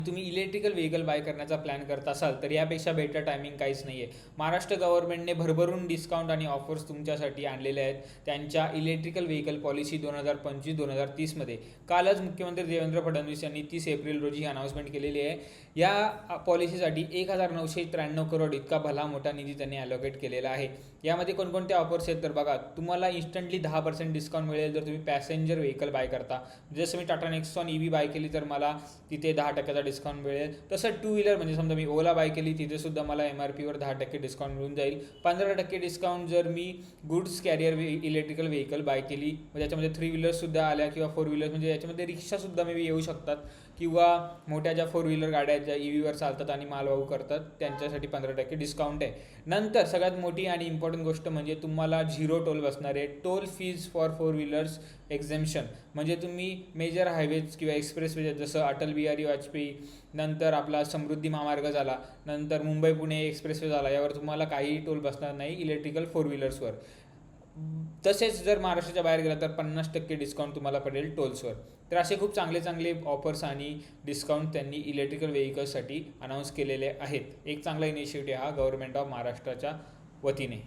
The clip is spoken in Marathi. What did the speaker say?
तुम्ही इलेक्ट्रिकल व्हेकल बाय करण्याचा प्लॅन करत असाल तर यापेक्षा बेटर टायमिंग काहीच नाही आहे. महाराष्ट्र गव्हर्नमेंटने भरभरून डिस्काउंट आणि ऑफर्स तुमच्यासाठी आणलेले आहेत त्यांच्या इलेक्ट्रिकल व्हेकल पॉलिसी 2025-2030मध्ये. कालच मुख्यमंत्री देवेंद्र फडणवीस यांनी 30 एप्रिल रोजी ही अनाऊन्समेंट केलेली आहे. या पॉलिसीसाठी 1993 करोड इतका भला मोठा निधी त्यांनी ॲलोकेट केलेला आहे. यामध्ये कोणकोणत्या ऑफर्स आहेत तर बघा, तुम्हाला इन्स्टंटली 10% डिस्काउंट मिळेल जर तुम्ही पॅसेंजर व्हेकल बाय करता. जसं मी टाटा नेक्सॉन EV बाय केली तर मला तिथे 10% डिस्काउंट मिळेल. तसं टू व्हीलर म्हणजे समजा मी ओला बाय केली तिथे सुद्धा मला MRPवर 10% डिस्काउंट मिळून जाईल. 15% डिस्काउंट जर मी goods carrier electrical vehicle buy केली, त्याच्यामध्ये 3 व्हीलर्ससुद्धा आल्या किंवा 4 व्हीलर्स म्हणजे याच्यामध्ये रिक्षासुद्धा मे बी येऊ शकतात किंवा मोठ्या ज्या 4 व्हीलर गाड्या ज्या EVवर चालतात आणि मालवाहू करतात त्यांच्यासाठी 15% डिस्काउंट आहे. नंतर सगळ्यात मोठी आणि इम्पॉर्टंट गोष्ट म्हणजे तुम्हाला 0 टोल बसणार आहे. टोल फीज फॉर 4 व्हीलर्स एक्झेम्पशन म्हणजे तुम्ही मेजर हायवेज किंवा एक्सप्रेसवे जसं अटल बिहारी वाजपेयी, नंतर आपला समृद्धी महामार्ग झाला, नंतर मुंबई पुणे एक्सप्रेसवे झाला, यावर तुम्हाला काहीही टोल बसणार नाही इलेक्ट्रिकल 4 व्हीलर्सवर. तसेच जर महाराष्ट्राच्या बाहेर गेला तर 50% डिस्काउंट तुम्हाला पडेल टोल्सवर. तर असे खूप चांगले चांगले ऑफर्स आणि डिस्काउंट त्यांनी इलेक्ट्रिकल व्हेकल्ससाठी अनाऊन्स केलेले आहेत. एक चांगला इनिशिएटिव्ह हा गव्हर्नमेंट ऑफ महाराष्ट्राच्या वतीने.